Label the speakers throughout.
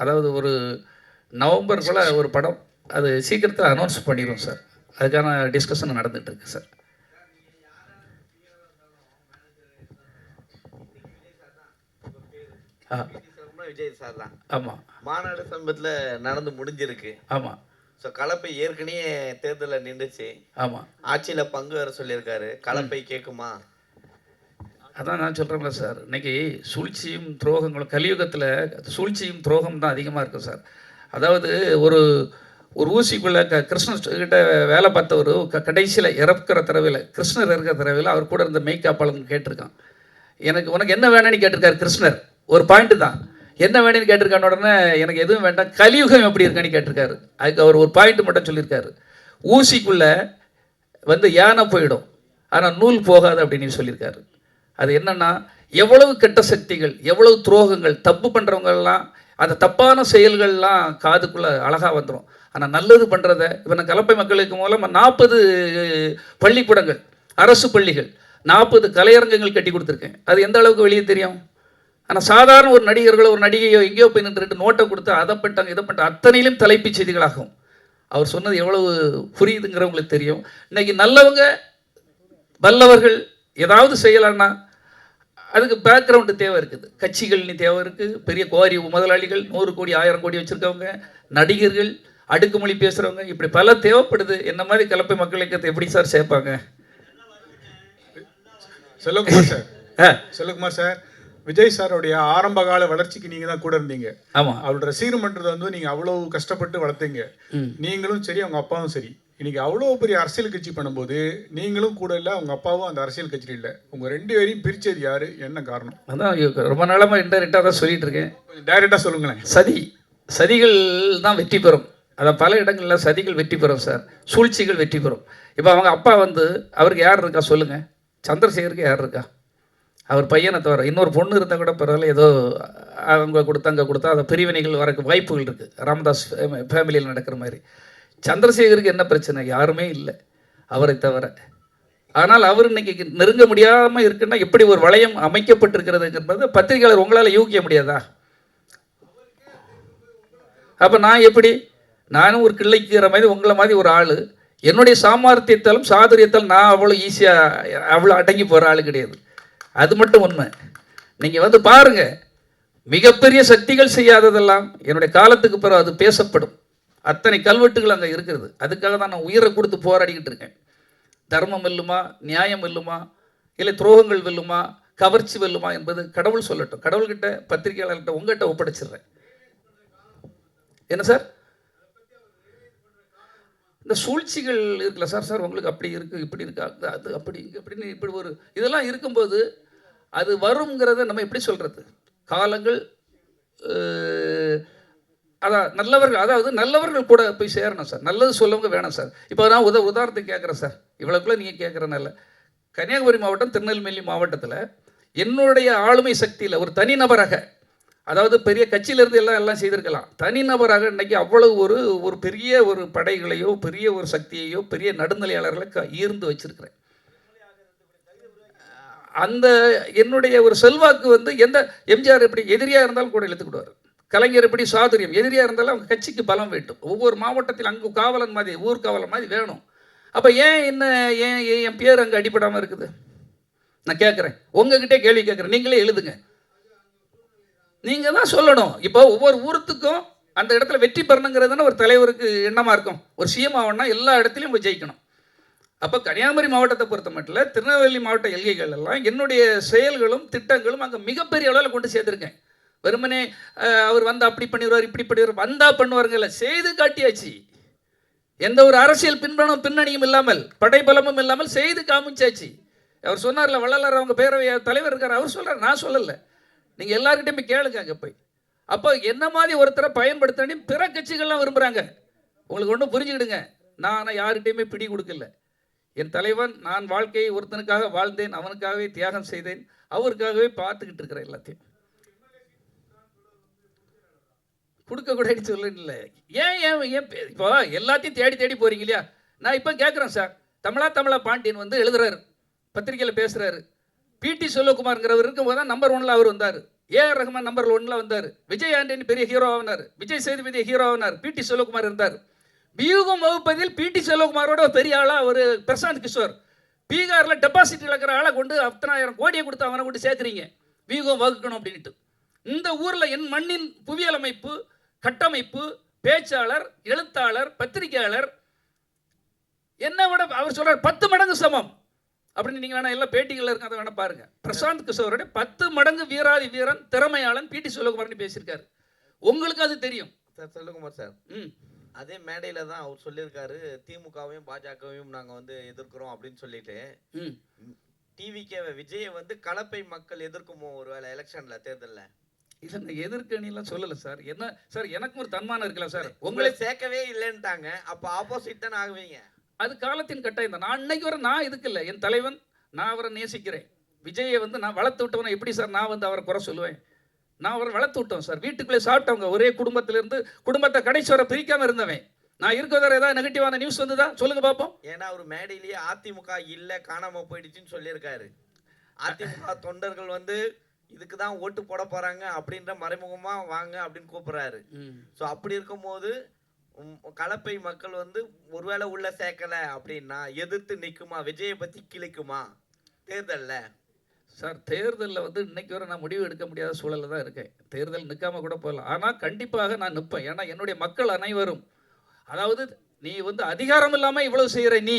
Speaker 1: அதாவது ஒரு நவம்பருக்குள்ளே ஒரு படம், அது சீக்கிரத்தில் அனௌன்ஸ் பண்ணிடுவோம் சார். அதுக்கான டிஸ்கஷன் நடந்துகிட்டு இருக்கு சார்.
Speaker 2: விஜய் சார் தான்.
Speaker 1: ஆமாம்,
Speaker 2: மாநாடு சமீபத்தில் நடந்து முடிஞ்சிருக்கு.
Speaker 1: ஆமாம்.
Speaker 2: ஸோ கலப்பை ஏற்கனவே தேர்தலில் நின்றுச்சு.
Speaker 1: ஆமாம்,
Speaker 2: ஆட்சியில் பங்கு வர சொல்லியிருக்காரு. கலப்பை கேட்குமா?
Speaker 1: அதான் நான் சொல்கிறேன்ல சார், இன்றைக்கி சூழ்ச்சியும் துரோகங்களும் கலியுகத்தில் சூழ்ச்சியும் துரோகம் தான் அதிகமாக இருக்கும் சார். அதாவது ஒரு ஒரு ஊசிக்குள்ளே கிருஷ்ணர்கிட்ட வேலை பார்த்தவர் கடைசியில் இறக்குற தடவையில், கிருஷ்ணர் இருக்கிற தடவையில் அவர் கூட இருந்த மெய்காப்பாளன் கேட்டிருக்கான், உனக்கு என்ன வேணும்னு கேட்டிருக்காரு கிருஷ்ணர். ஒரு பாயிண்ட்டு தான், என்ன வேணும்னு கேட்டிருக்கான உடனே எனக்கு எதுவும் வேண்டாம், கலியுகம் எப்படி இருக்கான்னு கேட்டிருக்காரு. அதுக்கு அவர் ஒரு பாயிண்ட் மட்டும் சொல்லியிருக்காரு, ஊசிக்குள்ளே யானை போயிடும் ஆனால் நூல் போகாது அப்படின்னு சொல்லியிருக்காரு. அது என்னென்னா, எவ்வளவு கெட்ட சக்திகள், எவ்வளவு துரோகங்கள், தப்பு பண்ணுறவங்கெல்லாம் அந்த தப்பான செயல்கள்லாம் காதுக்குள்ளே அழகாக வந்துடும். ஆனால் நல்லது பண்ணுறத இப்போ நான் கலப்பை மக்களுக்கு மூலமாக 40 பள்ளிக்கூடங்கள், அரசு பள்ளிகள், 40 கலையரங்கங்கள் கட்டி கொடுத்துருக்கேன். அது எந்த அளவுக்கு வெளியே தெரியும்? ஆனால் சாதாரண ஒரு நடிகர்களோ ஒரு நடிகையோ எங்கேயோ போய் நின்றுட்டு நோட்டை கொடுத்து அதை பண்ணிட்டாங்க இதை பண்ணிட்டாங்க, அத்தனையிலும் தலைப்புச் செய்திகளாகும். அவர் சொன்னது எவ்வளவு புரியுதுங்கிறவங்களுக்கு தெரியும். இன்றைக்கி நல்லவங்க வல்லவர்கள் ஏதாவது செய்யலான்னா அதுக்கு பேக்ரவுண்டு தேவை இருக்குது, கட்சிகள்னு தேவை இருக்குது, பெரிய கோரி முதலாளிகள் 100 கோடி 1000 கோடி வச்சுருக்கவங்க, நடிகர்கள், அடுக்குமொழி பேசுகிறவங்க, இப்படி பல தேவைப்படுது. என்ன மாதிரி கலப்பை மக்களுக்கு எப்படி சார் சேர்ப்பாங்க?
Speaker 3: செல்வகுமார் சார், செல்வகுமார் சார், விஜய் சாரோடைய ஆரம்ப கால வளர்ச்சிக்கு நீங்கள் தான் கூட இருந்தீங்க.
Speaker 1: ஆமாம்,
Speaker 3: அவரோட ரசிகர் மன்றத்தை நீங்கள் அவ்வளோ கஷ்டப்பட்டு வளர்த்தீங்க. நீங்களும் சரி அவங்க அப்பாவும் சரி. இன்னைக்கு அவ்வளோ பெரிய அரசியல் கட்சி பண்ணும்போது நீங்களும் கூட இல்லை, அவங்க அப்பாவும் அந்த அரசியல் கட்சியில் இல்லை. உங்கள் 2 பேரையும் பிரித்தது யார், என்ன காரணம்?
Speaker 1: அதான் ரொம்ப நாளமாக இன்டெரக்டாக தான் சொல்லிட்டு இருக்கேன்.
Speaker 3: கொஞ்சம் டைரெக்டாக சொல்லுங்களேன்.
Speaker 1: சதிகள் தான் வெற்றி பெறும். அதான் பல இடங்களில் சதிகள் வெற்றி பெறும் சார், சூழ்ச்சிகள் வெற்றி பெறும். இப்போ அவங்க அப்பா அவருக்கு யார் இருக்கா சொல்லுங்கள்? சந்திரசேகருக்கு யார் இருக்கா? அவர் பையனை தவிர இன்னொரு பொண்ணு இருந்தால் கூட பரவாயில்ல, ஏதோ அவங்க கொடுத்தா அந்த பிரிவினைகள் வரக்கு வாய்ப்புகள் இருக்குது, ராமதாஸ் ஃபேமிலியில் நடக்கிற மாதிரி. சந்திரசேகருக்கு என்ன பிரச்சனை? யாருமே இல்லை அவரை தவிர. ஆனால் அவர் இன்னைக்கு நெருங்க முடியாமல் இருக்குன்னா எப்படி ஒரு வளையம் அமைக்கப்பட்டிருக்கிறதுங்கிறது பத்திரிகையாளர் உங்களால் யூகிக்க முடியாதா? அப்போ நான் எப்படி, நானும் ஒரு கிள்ளைக்கிற மாதிரி உங்களை மாதிரி ஒரு ஆள், என்னுடைய சாமர்த்தியத்தாலும் சாதுரியத்தாலும் நான் அவ்வளோ ஈஸியாக அவ்வளோ அடங்கி போகிற ஆள் கிடையாது. அது மட்டும் உண்மை. நீங்கள் பாருங்கள், மிகப்பெரிய சக்திகள் செய்யாததெல்லாம் என்னுடைய காலத்துக்கு பிறகு அது பேசப்படும். அத்தனை கல்வெட்டுகள் அங்கே இருக்கிறது. அதுக்காக தான் நான் உயிரை கொடுத்து போராடிக்கிட்டு இருக்கேன். தர்மம் வெல்லுமா, நியாயம் வெல்லுமா, இல்லை துரோகங்கள் வெல்லுமா, கவர்ச்சி வெல்லுமா என்பது கடவுள் சொல்லட்டும். கடவுள்கிட்ட, பத்திரிகையாளர்கிட்ட, உங்கள்கிட்ட ஒப்படைச்சிடுறேன். என்ன சார் இந்த சூழ்ச்சிகள் இருக்குல்ல சார் உங்களுக்கு அப்படி இருக்குது, இப்படி இருக்கா, அது அப்படி அப்படின்னு இப்படி ஒரு இதெல்லாம் இருக்கும்போது அது வருங்கிறத நம்ம எப்படி சொல்கிறது? காலங்கள் அதாவது நல்லவர்கள் கூட போய் சேரணும் சார், நல்லது சொல்லவங்க வேணும் சார். இப்போ நான் உதாரணத்துக்கு கேட்குறேன் சார், இவ்வளோக்குள்ளே நீங்கள் கேட்குறனால, கன்னியாகுமரி மாவட்டம், திருநெல்வேலி மாவட்டத்தில் என்னுடைய ஆளுமை சக்தியில் ஒரு தனிநபராக, அதாவது பெரிய கட்சியிலேருந்து எல்லாம் செய்திருக்கலாம், தனிநபராக இன்றைக்கி அவ்வளவு ஒரு பெரிய ஒரு படைகளையோ பெரிய ஒரு சக்தியையோ பெரிய நடுநிலையாளர்களை ஈர்ந்து வச்சிருக்கிறேன். அந்த என்னுடைய ஒரு செல்வாக்கு எந்த எம்ஜிஆர் எப்படி எதிரியாக இருந்தாலும் கூட இழுத்துக்கிடுவார், கலைஞர் எப்படி சாதுரியம், எதிரியாக இருந்தாலும் அவங்க கட்சிக்கு பலம் வேண்டும். ஒவ்வொரு மாவட்டத்தில் அங்கே காவலன் மாதிரி, ஊர் காவலன் மாதிரி வேணும். அப்போ ஏன் என் பேர் அங்கே அடிபடாமல் இருக்குது? நான் கேட்குறேன், உங்ககிட்டே கேள்வி கேட்குறேன், நீங்களே எழுதுங்க, நீங்கள் தான் சொல்லணும். இப்போ ஒவ்வொரு ஊருத்துக்கும் அந்த இடத்துல வெற்றி பெறணுங்கிறதுனா ஒரு தலைவருக்கு எண்ணமாக இருக்கும். ஒரு சிஎம் ஆகணும்னா எல்லா இடத்துலையும் போய் ஜெயிக்கணும். அப்போ கன்னியாகுமரி மாவட்டத்தை பொறுத்த மட்டும் திருநெல்வேலி மாவட்ட எல்கைகள் எல்லாம் என்னுடைய செயல்களும் திட்டங்களும் அங்கே மிகப்பெரிய அளவில் கொண்டு சேர்த்துருக்கேன். வெறுமனே அவர் அப்படி பண்ணிடுவார், இப்படி பண்ணிடுவார், பண்ணுவாருங்கல்ல, செய்து காட்டியாச்சு. எந்த ஒரு அரசியல் பின்னணியும் இல்லாமல், படைபலமும் இல்லாமல் செய்து காமிச்சாச்சு. அவர் சொன்னார்ல, வள்ளலார் அவங்க பேரவை தலைவர் இருக்கார், அவர் சொல்கிறார், நான் சொல்லலை. நீங்கள் எல்லாருக்கிட்டையும் போய் கேளுங்க அங்கே போய். அப்போ என்ன மாதிரி ஒருத்தரை பயன்படுத்தணும் பிற கட்சிகள்லாம் விரும்புகிறாங்க. உங்களுக்கு ஒன்றும் புரிஞ்சுக்கிடுங்க, நான் யார்கிட்டையுமே பிடி கொடுக்கல. என் தலைவன், நான் வாழ்க்கையை ஒருத்தனுக்காக வாழ்ந்தேன், அவனுக்காகவே தியாகம் செய்தேன், அவருக்காகவே பார்த்துக்கிட்டு இருக்கிறேன். எல்லாத்தையும் கொடுக்கக்கூடாதுன்னு சொல்லல. ஏன் இப்போ எல்லாத்தையும் தேடி போகிறீங்க இல்லையா? நான் இப்போ கேட்குறேன் சார், தமிழா பாண்டியன் எழுதுறாரு, பத்திரிகையில் பேசுகிறாரு. பிடி செல்வகுமார்ங்கிறவர் இருக்கும்போது தான் நம்பர் 1ல் அவர் வந்தார். ஏஆர் ரஹ்மான் நம்பர் 1ல வந்தார். விஜய் ஆண்டனி பெரிய ஹீரோ ஆனார். விஜய் சேதுபதி ஹீரோ ஆனார். பிடி செல்வகுமார் இருந்தார். வியூகம் வகுப்பதில் பிடி செல்வகுமாரோட பெரிய ஆளா ஒரு பிரசாந்த் கிஷோர். பீகாரில் டெபாசிட் இழக்கிற ஆளை கொண்டு 10,000 கோடியை கொடுத்து அவனை கொண்டு சேர்க்குறீங்க வியூகம் வகுக்கணும் அப்படின்ட்டு. இந்த ஊரில் என் மண்ணின் புவியியல் அமைப்பு, கட்டமைப்பு, பேச்சாளர், எழுத்தாளர், பத்திரிகையாளர் என்னை விட அவர் சொல்றார் 10 மடங்கு சமம் அப்படின்னு. நீங்கள் வேணா எல்லாம் பேட்டிகளில் இருக்க அதை வேணா பாருங்க. பிரசாந்த் கிஷோரோட 10 மடங்கு வீராதி வீரன், திறமையாளன் பிடி செல்வகுமார்னு பேசியிருக்காரு. உங்களுக்கு அது தெரியும்
Speaker 2: சார். செல்வகுமார் சார் அதே மேடையில தான் அவர் சொல்லியிருக்காரு, திமுகவையும் பாஜகவையும் நாங்க வந்து எதிர்க்கிறோம் அப்படின்னு சொல்லிட்டு. டிவிகே விஜயை வந்து கலப்பை மக்கள் எதிர்க்குமோ ஒருவேளை எலெக்ஷன்ல, தேர்தல்ல?
Speaker 1: இல்லைங்க, எதிர்க்கணிலாம் சொல்லலை சார். என்ன சார், எனக்கும் ஒரு தன்மானம் இருக்கலாம் சார்.
Speaker 2: உங்களை சேர்க்கவே இல்லைன்ட்டாங்க, அப்போ ஆப்போசிட் தானே ஆகுவீங்க.
Speaker 1: அது காலத்தின் கட்டாயம் தான். நான் இன்னைக்கு வர நான் இதுக்கு இல்லை. என் தலைவன், நான் அவரை நேசிக்கிறேன். விஜயை வந்து நான் வளர்த்து விட்டவனை எப்படி சார் நான் வந்து அவரை குறை சொல்லுவேன்? நான் அவரை வளர்த்து விட்டோம் சார். வீட்டுக்குள்ளே சாப்பிட்டவங்க, ஒரே குடும்பத்திலிருந்து குடும்பத்தை கடைசி வரை பிரிக்காம இருந்தவன். நான் இருக்கிறத ஏதாவது நெகட்டிவான நியூஸ் வந்துதா சொல்லுங்க பார்ப்போம்.
Speaker 2: ஏன்னா அவர் மேடையிலேயே அதிமுக இல்ல, காணாம போயிடுச்சுன்னு சொல்லியிருக்காரு. அதிமுக தொண்டர்கள் வந்து இதுக்கு தான் ஓட்டு போட போறாங்க அப்படின்ற மறைமுகமா வாங்க அப்படின்னு கூப்பிடுறாரு. ஸோ அப்படி இருக்கும்போது கலப்பை மக்கள் வந்து ஒருவேளை உள்ள சேர்க்கல அப்படின்னா எதிர்த்து நிற்குமா? விஜயை பத்தி கிழிக்குமா தேர்தல்ல?
Speaker 1: சார், தேர்தலில் வந்து இன்னைக்கு வரை நான் முடிவு எடுக்க முடியாத சூழலில் தான் இருக்கேன். தேர்தல் நிற்காம கூட போகலாம். ஆனால் கண்டிப்பாக நான் நிற்பேன். ஏன்னா என்னுடைய மக்கள் அனைவரும், அதாவது நீ வந்து அதிகாரம் இல்லாமல் இவ்வளவு செய்கிற, நீ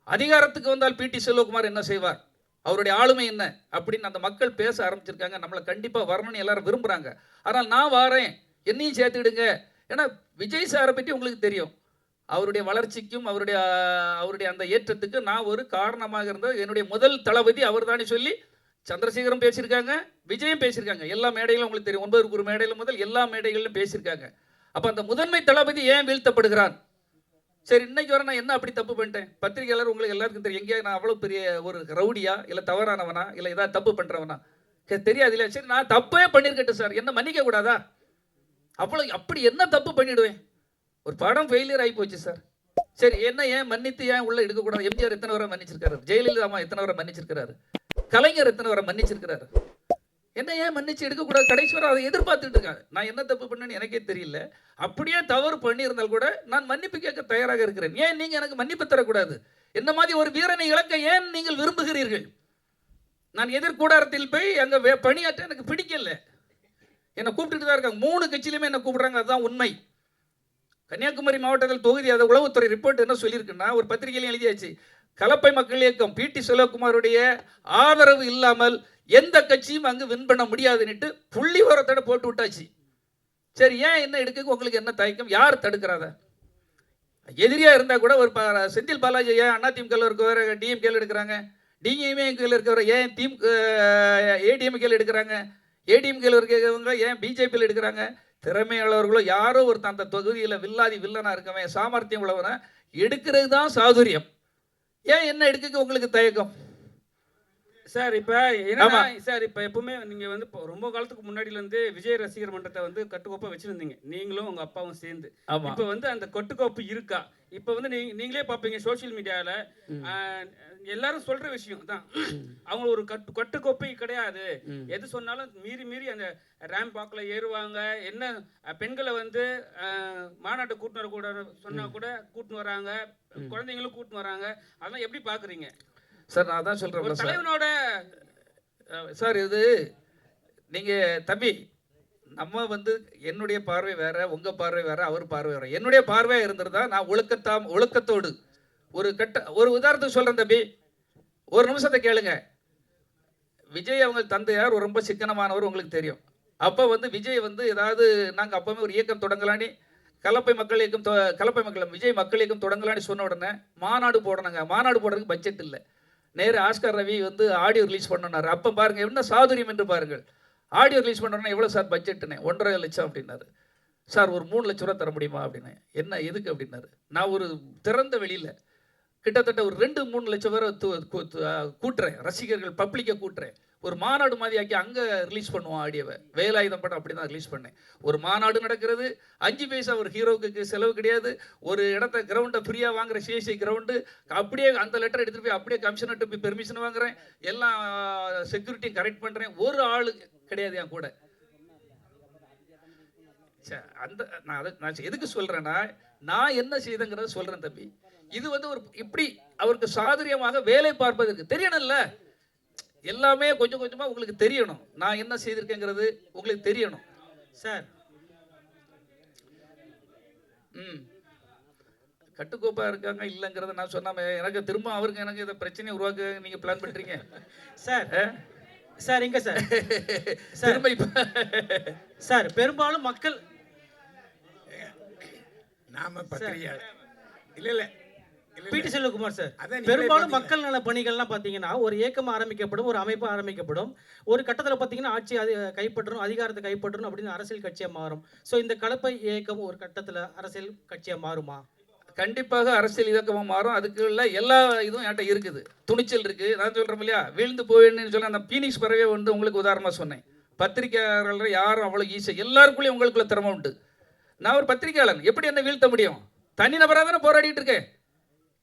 Speaker 1: அதிகாரத்துக்கு வந்தால் பிடி செல்வகுமார் என்ன செய்வார், அவருடைய ஆளுமை என்ன அப்படின்னு அந்த மக்கள் பேச ஆரம்பிச்சிருக்காங்க. நம்மளை கண்டிப்பாக வரணும்னு எல்லாரும் விரும்புகிறாங்க. ஆனால் நான் வாரேன், என்னையும் சேர்த்துடுங்க. ஏன்னா விஜய் சாரை பற்றி உங்களுக்கு தெரியும். அவருடைய வளர்ச்சிக்கும் அவருடைய அந்த ஏற்றத்துக்கு நான் ஒரு காரணமாக இருந்தது. என்னுடைய முதல் தளபதி அவர் தானே சொல்லி சந்திரசேகரும் பேசியிருக்காங்க, விஜயும் பேசியிருக்காங்க. எல்லா மேடைகளும் உங்களுக்கு தெரியும். 9 ஒரு மேடையில் முதல் எல்லா மேடைகளிலும் பேசியிருக்காங்க. அப்போ அந்த முதன்மை தளபதி ஏன் வீழ்த்தப்படுகிறான்? சரி, இன்னைக்கு வர நான் என்ன அப்படி தப்பு பண்ணிட்டேன்? பத்திரிகையாளர் உங்களுக்கு எல்லாருக்கும் தெரியும். எங்கேயா நான் அவ்வளோ பெரிய ஒரு ரவுடியா, இல்லை தவறானவனா, இல்லை ஏதாவது தப்பு பண்ணுறவனா தெரியாது இல்லையா? சரி, நான் தப்பே பண்ணியிருக்கட்டும் சார், என்ன மன்னிக்க கூடாதா? அப்படி என்ன தப்பு பண்ணிடுவேன்? ஒரு படம் ஃபெயிலியர் ஆகி போச்சு சார். சரி, என்ன ஏன் மன்னித்து ஏன் உள்ள எடுக்கக்கூடாது? எம்ஜிஆர் எத்தனை வரை மன்னிச்சிருக்காரு, ஜெயலலிதா அம்மா எத்தனை வரை மன்னிச்சிருக்கிறாரு, கலைஞர் எத்தனை வரை மன்னிச்சிருக்கிறாரு. என்ன ஏன் மன்னிச்சு எடுக்கக்கூடாது? கடைசி வரை அதை எதிர்பார்த்துட்டு இருக்காங்க. நான் என்ன தப்பு பண்ணேன்னு எனக்கே தெரியல. அப்படியே தவறு பண்ணியிருந்தால் கூட நான் மன்னிப்பு கேட்க தயாராக இருக்கிறேன். ஏன் நீங்கள் எனக்கு மன்னிப்பு தரக்கூடாது? என்ன மாதிரி ஒரு வீரனை இழக்க ஏன் நீங்கள் விரும்புகிறீர்கள்? நான் எதிர்கூடாரத்தில் போய் அங்கே பணியாற்ற எனக்கு பிடிக்கல. என்னை கூப்பிட்டுட்டு தான் இருக்காங்க. 3 கட்சியிலுமே என்னை கூப்பிடுறாங்க. அதுதான் உண்மை. கன்னியாகுமரி மாவட்டத்தில் தொகுதி அதை உளவுத்துறை ரிப்போர்ட் என்ன சொல்லியிருக்குன்னா, ஒரு பத்திரிகையிலையும் எழுதியாச்சு, கலப்பை மக்கள் இயக்கம் பிடி செல்வகுமாருடைய ஆதரவு இல்லாமல் எந்த கட்சியும் அங்கு வின் பண்ண முடியாதுன்னுட்டு புள்ளி உரத்தோட போட்டு விட்டாச்சு. சரி, ஏன் என்ன எடுக்க உங்களுக்கு என்ன தயக்கம்? யார் தடுக்கிறாத? எதிரியா இருந்தா கூட ஒரு செந்தில் பாலாஜி ஏன் அதிமுக இருக்கவர் டிஎம்கேல எடுக்கிறாங்க, டிஎம்கேல இருக்கிறவர் ஏன் ஏடிஎம்கேல எடுக்கிறாங்க, ஏடிஎம்கேல இருக்கிறவங்க ஏன் பிஜேபியில் எடுக்கிறாங்க? திறமையாளர்களோ யாரோ ஒருத்தன் அந்த தொகுதியில் வில்லனா இருக்கவன், சாமர்த்தியம் உள்ளவனை எடுக்கிறது தான் சாதுரியம். ஏன் என்ன எடுக்க உங்களுக்கு தயக்கம்
Speaker 4: சார்? இப்போ என்ன சார், இப்போ எப்பவுமே நீங்கள் வந்து இப்போ ரொம்ப காலத்துக்கு முன்னாடியிலேருந்து விஜய் ரசிகர் மன்றத்தை வந்து கட்டுக்கோப்பாக வச்சுருந்தீங்க, நீங்களும் உங்கள் அப்பாவும் சேர்ந்து. இப்போ வந்து அந்த கட்டுக்கோப்பு இருக்கா? இப்போ வந்து நீங்களே பார்ப்பீங்க சோசியல் மீடியாவில் எல்லாரும் சொல்கிற விஷயம் தான், அவங்க ஒரு கட்டுக்கோப்பை கிடையாது. எது சொன்னாலும் மீறி அந்த ரேம்ப் வாக்கில் ஏறுவாங்க. என்ன பெண்களை வந்து மாநாட்டை கூட்டின்னு வரக்கூடாது சொன்னால் கூட கூட்டின்னு வராங்க, குழந்தைங்களும் கூட்டின்னு வராங்க. அதெல்லாம் எப்படி பார்க்குறீங்க
Speaker 1: சார்? நான் தான் சொல்கிறேன்
Speaker 4: தலைவனோட
Speaker 1: சார். இது நீங்கள் தம்பி, நம்ம வந்து என்னுடைய பார்வை வேற, உங்கள் பார்வை வேற, அவர் பார்வை வேற. என்னுடைய பார்வையாக இருந்திருந்தா நான் ஒழுக்கத்தோடு ஒரு உதாரணத்துக்கு சொல்கிறேன் தம்பி, ஒரு நிமிஷத்தை கேளுங்க. விஜய் அவங்க தந்தையார் ரொம்ப சிக்கனமானவர், உங்களுக்கு தெரியும். அப்போ வந்து விஜய் வந்து ஏதாவது நாங்கள் அப்போவே ஒரு இயக்கம் தொடங்கலான்னு, கலப்பை மக்கள் விஜய் மக்கள் இயக்கம் தொடங்கலான்னு சொன்ன உடனே மாநாடு போடணுங்க. மாநாடு போடுறதுக்கு பட்ஜெட் இல்லை. நேரு ஆஸ்கர் ரவி வந்து ஆடியோ ரிலீஸ் பண்ணனார். அப்போ பாருங்கள் என்ன சாதுரியம் என்று பாருங்கள். ஆடியோ ரிலீஸ் பண்ணோன்னா எவ்வளோ சார் பட்ஜெட்டுன்னு? 1.5 லட்சம் அப்படின்னாரு. சார் ஒரு 3 லட்ச ரூபா தர முடியுமா அப்படின்னு. என்ன எதுக்கு அப்படின்னாரு. நான் ஒரு திறந்த வெளியில் கிட்டத்தட்ட ஒரு 2-3 லட்சம் பேரை கூட்டுறேன், ரசிகர்கள் பப்ளிக்கை கூட்டுறேன். ஒரு மாநாடு மாதிரி ஆக்கி அங்கே ரிலீஸ் பண்ணுவோம் ஆடியோவை. வேலாயுதம் படம் அப்படி தான் ரிலீஸ் பண்ணேன். ஒரு மாநாடு நடக்கிறது, 5 பைசா ஒரு ஹீரோவுக்கு செலவு கிடையாது. ஒரு இடத்த கிரவுண்டை ஃப்ரீயாக வாங்குற சிஎஸ்சி கிரவுண்டு, அப்படியே அந்த லெட்டர் எடுத்துகிட்டு போய் அப்படியே கமிஷனர்கிட்ட போய் பெர்மிஷன் வாங்குறேன், எல்லாம் செக்யூரிட்டியும் கரெக்ட் பண்ணுறேன். ஒரு ஆளு கிடையாது என் கூட. அந்த நான் எதுக்கு சொல்றேன்னா, நான் என்ன செய்தேங்கிறத சொல்றேன் தம்பி. இது வந்து ஒரு இப்படி அவருக்கு சாதுரியமாக வேலை பார்ப்பதற்கு தெரியணும்ல. எல்லாமே கொஞ்சம் கொஞ்சமா உங்களுக்கு தெரியணும். நான் என்ன செய்திருக்கேங்கிறது உங்களுக்கு தெரியணும்
Speaker 5: சார்.
Speaker 1: கட்டுக்கோப்பா இருக்காங்க இல்லைங்கிறத நான் சொன்னாம எனக்கு திரும்ப அவருக்கு எனக்கு இந்த பிரச்சனையை உருவாக்க நீங்க பிளான் பண்றீங்க
Speaker 5: சார். சார் இங்க சார்
Speaker 1: திரும்ப இப்ப
Speaker 5: சார் பெரும்பாலும் மக்கள்
Speaker 6: நாம பத்திரிகையாளர் இல்ல
Speaker 5: பிடி செல்வகுமார் சார், பெரும்பாலும் மக்கள் நல பணிகள்லாம் பார்த்தீங்கன்னா ஒரு இயக்கம் ஆரம்பிக்கப்படும், ஒரு அமைப்பு ஆரம்பிக்கப்படும், ஒரு கட்டத்தில் பார்த்தீங்கன்னா ஆட்சி கைப்பற்றணும், அதிகாரத்தை கைப்பற்றணும் அப்படின்னு அரசியல் கட்சியாக மாறும். ஸோ இந்த கலப்பை இயக்கம் ஒரு கட்டத்தில் அரசியல் கட்சியாக மாறுமா?
Speaker 1: கண்டிப்பாக அரசியல் இயக்கமாக மாறும். அதுக்குள்ள எல்லா இதுவும் என்கிட்ட இருக்குது. துணிச்சல் இருக்கு. நான் சொல்றேன் இல்லையா, வீழ்ந்து போவேன்னு சொல்ல அந்த பீனிக்ஸ் பறவை வந்து உங்களுக்கு உதாரணமாக சொன்னேன். பத்திரிகையாளர்கள் யாரும் அவ்வளோ ஈஸியாக எல்லாருக்குள்ளேயும் உங்களுக்குள்ள திறமை உண்டு. நான் ஒரு பத்திரிகையாளன், எப்படி என்ன வீழ்த்த முடியும்? தனிநபராக தானே போராடிட்டு இருக்கேன்.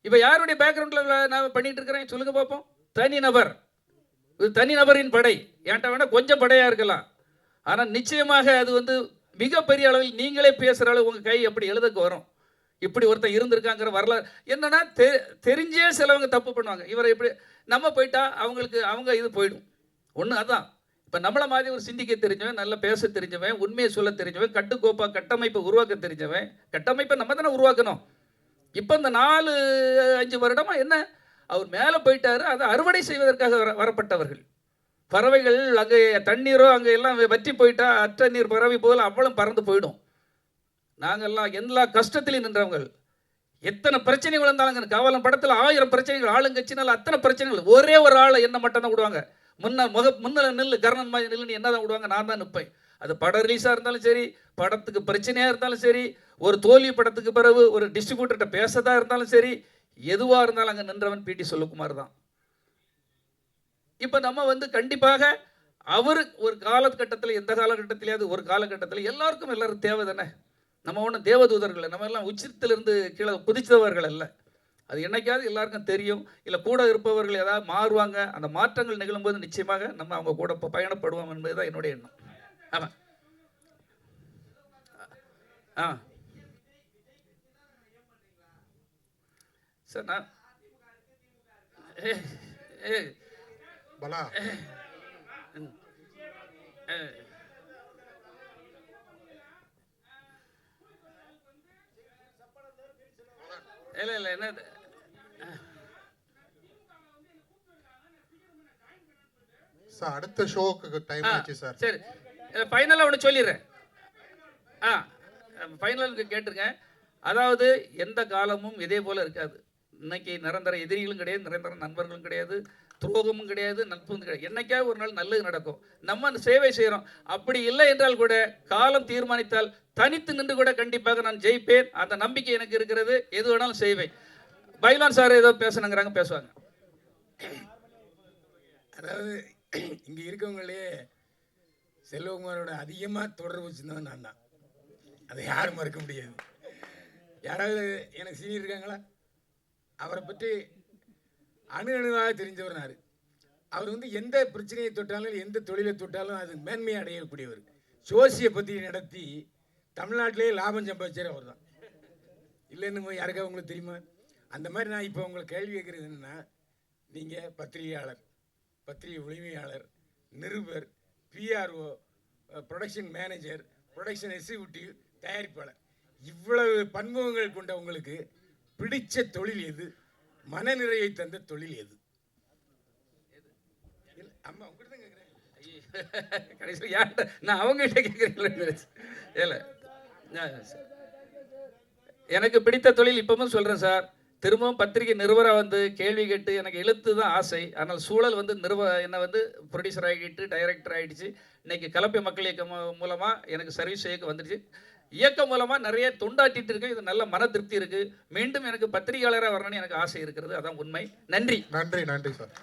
Speaker 1: இப்போ யாருடைய பேக்ரவுண்டில் நான் பண்ணிட்டு இருக்கிறேன் சொல்லுங்க பார்ப்போம். தனிநபர், இது தனிநபரின் படை. என்கிட்ட வேணா கொஞ்சம் படையாக இருக்கலாம், ஆனால் நிச்சயமாக அது வந்து மிகப்பெரிய அளவில் நீங்களே பேசுகிற அளவு உங்கள் கை அப்படி எழுதுக்கு வரும். இப்படி ஒருத்தர் இருந்திருக்காங்கிற வரலாறு என்னன்னா தெரிஞ்சே சிலவங்க தப்பு பண்ணுவாங்க. இவரை இப்படி நம்ம போயிட்டா அவங்களுக்கு அவங்க இது போயிடும். ஒன்று அதான். இப்போ நம்மளை மாதிரி ஒரு சிந்திக்க தெரிஞ்சவன், நல்லா பேச தெரிஞ்சவன், உண்மையை சொல்ல தெரிஞ்சவன், கட்டுக்கோப்பா கட்டமைப்பை உருவாக்க தெரிஞ்சவன். கட்டமைப்பை நம்ம தானே உருவாக்கணும். இப்போ இந்த 4-5 வருடமா என்ன அவர் மேலே போயிட்டாரு. அதை அறுவடை செய்வதற்காக வரப்பட்டவர்கள். பறவைகள் அங்கே தண்ணீரோ அங்கே எல்லாம் வற்றி போயிட்டா அற்ற நீர் பறவை போல் அவ்வளவு பறந்து போயிடும். நாங்கள்லாம் எல்லா கஷ்டத்திலையும் நின்றவங்க. எத்தனை பிரச்சனைகள் இருந்தாலும் காவலன் படத்தில் 1000 பிரச்சனைகள், ஆளுங்கட்சினால அத்தனை பிரச்சனைகள். ஒரே ஒரு ஆளை என்ன மட்டும் தான் விடுவாங்க. முன்னில் நில்லு, கர்ணன் மாதிரி நில்லுன்னு என்ன தான் விடுவாங்க. நான் தான் நிற்பேன். அது படம் ரிலீஸாக இருந்தாலும் சரி, படத்துக்கு பிரச்சனையாக இருந்தாலும் சரி, ஒரு தோல்வி படத்துக்கு பிறகு ஒரு டிஸ்ட்ரிபியூட்டர்கிட்ட பேசதான் இருந்தாலும் சரி, எதுவாக இருந்தாலும் அங்கே நின்றவன் பிடி செல்வகுமார் தான். இப்போ நம்ம வந்து கண்டிப்பாக அவர் ஒரு காலகட்டத்தில், எந்த காலகட்டத்திலேயாவது ஒரு காலகட்டத்தில் எல்லாரும் தேவை தானே. நம்ம ஒன்றும் தேவதூதர்கள், நம்ம எல்லாம் உச்சத்திலிருந்து கீழே குதித்தவர்கள் அல்ல. அது என்னைக்காவது எல்லாருக்கும் தெரியும். இல்லை கூட இருப்பவர்கள் ஏதாவது மாறுவாங்க. அந்த மாற்றங்கள் நிகழும்போது நிச்சயமாக நம்ம அவங்க கூட பயணப்படுவோம் என்பது தான் என்னுடைய எண்ணம். ஆமாம். சார் நான்
Speaker 6: பலா
Speaker 1: இல்லை என்ன
Speaker 6: சார் அடுத்த ஷோக்கு டைம் ஆச்சு சார்.
Speaker 1: சரி, ஃபைனலாக ஒன்று சொல்லிடுறேன். ஃபைனலுக்கு கேட்டிருக்கேன். அதாவது எந்த காலமும் இதே போல் இருக்காது. இன்னைக்கு நிரந்தர எதிரிகளும் கிடையாது, நிரந்தர நண்பர்களும் கிடையாது, துரோகமும் கிடையாது, நட்பும் கிடையாது. என்னைக்காவது ஒரு நாள் நல்லது நடக்கும். நம்ம அந்த சேவை செய்கிறோம். அப்படி இல்லை என்றால் கூட காலம் தீர்மானித்தால் தனித்து நின்று கூட கண்டிப்பாக நான் ஜெயிப்பேன். அந்த நம்பிக்கை எனக்கு இருக்கிறது. எது வேணாலும் செய்வேன். பைலான் சார் ஏதோ பேசணுங்கிறாங்க, பேசுவாங்க.
Speaker 7: அதாவது இங்கே இருக்கவங்களே செல்வகுமாரோட அதிகமாக தொடர்பு வச்சுருந்தவன் நான் தான். அதை யாரும் மறுக்க முடியாது. யாராவது எனக்கு சீனியர் இருக்காங்களா? அவரை பற்றி அணுவாக தெரிஞ்சவர் நான். அவர் வந்து எந்த பிரச்சனையை தொட்டாலும், எந்த தொழிலை தொட்டாலும் அது மேன்மையை அடையக்கூடியவர். சோசிய பற்றி நடத்தி தமிழ்நாட்டிலே லாபம் சம்பாதிச்சார் அவர் தான். இல்லைன்னு யாருக்காவது உங்களுக்கு தெரியுமா? அந்த மாதிரி நான் இப்போ உங்களுக்கு கேள்வி கேட்குறது என்னென்னா, நீங்கள் பத்திரிகையாளர், பத்திரிகை உரிமையாளர், நிருபர், PRO, production manager, production executive, தயாரிப்பாளர், இவ்வளவு பன்முகங்கள் கொண்ட உங்களுக்கு பிடிச்ச தொழில் எது? மனநிறைவை தந்த தொழில் எது? அம்மா உங்ககிட்ட தான் கேட்குறேன்.
Speaker 1: கடைசியில் நான் அவங்ககிட்ட கேட்குறேன். இல்லை, எனக்கு பிடித்த தொழில் இப்பவும் சொல்கிறேன் சார். திரும்பவும் பத்திரிகை நிருபராக வந்து கேள்வி கேட்டு எனக்கு எழுத்து தான் ஆசை. ஆனால் சூழல் வந்து என்னை வந்து ப்ரொடியூசர் ஆகிட்டு டைரக்டர் ஆகிடுச்சு. இன்றைக்கி கலப்பை மக்கள் இயக்கம் மூலமாக எனக்கு சர்வீஸ் இயக்கம் வந்துடுச்சு. இயக்கம் மூலமாக நிறைய தொண்டாட்டிட்டு இருக்கேன். இது நல்ல மன திருப்தி இருக்குது. மீண்டும் எனக்கு பத்திரிகையாளராக வரணும்னு எனக்கு ஆசை இருக்கிறது. அதான் உண்மை. நன்றி.
Speaker 6: நன்றி நன்றி சார்.